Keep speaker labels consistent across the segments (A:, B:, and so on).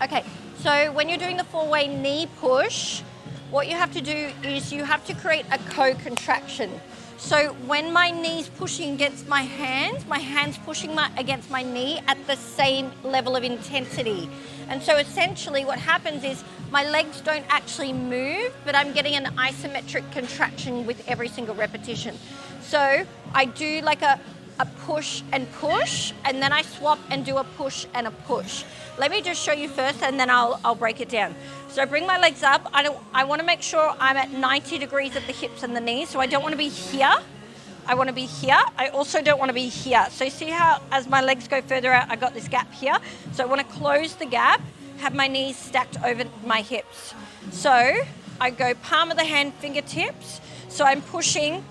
A: Okay, so when you're doing the four-way knee push, what you have to do is you have to create a co-contraction. So when my knee's pushing against my hand's pushing against my knee at the same level of intensity. And so essentially what happens is my legs don't actually move, but I'm getting an isometric contraction with every single repetition. So I do like a push, and then I swap and do a push and a push. Let me just show you first, and then I'll break it down. So I bring my legs up. I want to make sure I'm at 90 degrees at the hips and the knees. So I don't want to be here. I want to be here. I also don't want to be here. So see how as my legs go further out, I got this gap here. So I want to close the gap, have my knees stacked over my hips. So I go palm of the hand, fingertips. So I'm pushing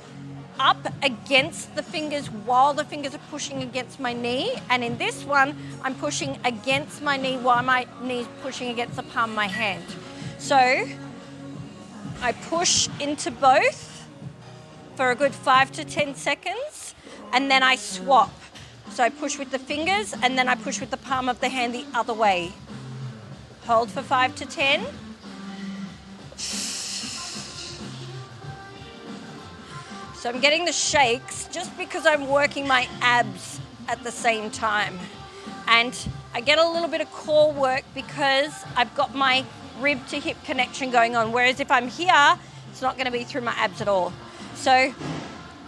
A: up against the fingers while the fingers are pushing against my knee, and in this one I'm pushing against my knee while my knee's pushing against the palm of my hand. So I push into both for a good 5 to 10 seconds, and then I swap. So I push with the fingers and then I push with the palm of the hand the other way. Hold for 5 to 10. So I'm getting the shakes just because I'm working my abs at the same time. And I get a little bit of core work because I've got my rib to hip connection going on. Whereas if I'm here, it's not going to be through my abs at all. So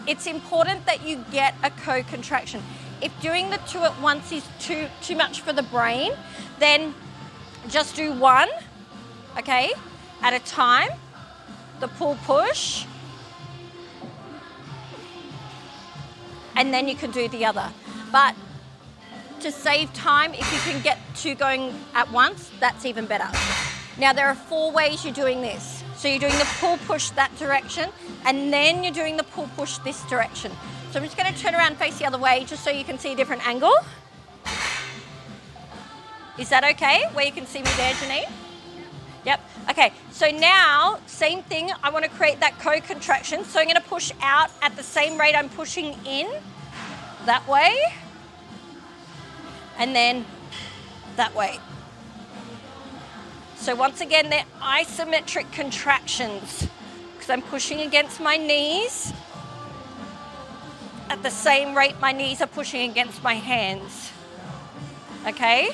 A: it's important that you get a co-contraction. If doing the two at once is too much for the brain, then just do one, okay, at a time. The pull push. And then you can do the other. But to save time, if you can get two going at once, that's even better. Now there are 4 ways you're doing this. So you're doing the pull push that direction, and then you're doing the pull push this direction. So I'm just gonna turn around and face the other way just so you can see a different angle. Is that okay, where you can see me there, Janine? Yep, okay, so now, same thing, I want to create that co-contraction. So I'm going to push out at the same rate I'm pushing in, that way, and then that way. So once again, they're isometric contractions, because I'm pushing against my knees at the same rate my knees are pushing against my hands, okay?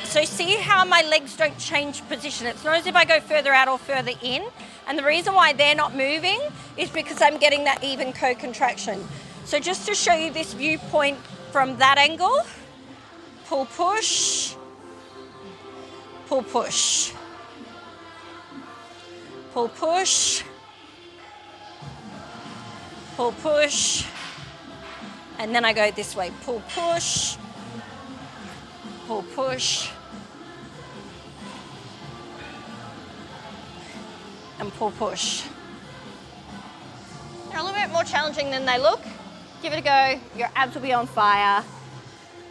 A: So see how my legs don't change position. It's not as if I go further out or further in. And the reason why they're not moving is because I'm getting that even co-contraction. So just to show you this viewpoint from that angle, pull push, pull push, pull push, pull push, and then I go this way, pull push, pull push, and pull push. They're a little bit more challenging than they look. Give it a go, your abs will be on fire.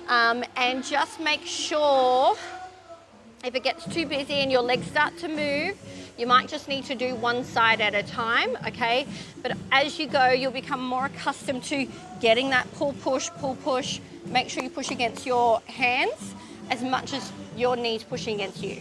A: And just make sure, if it gets too busy and your legs start to move, you might just need to do one side at a time, okay? But as you go, you'll become more accustomed to getting that pull push, pull push. Make sure you push against your hands as much as your knees pushing against you.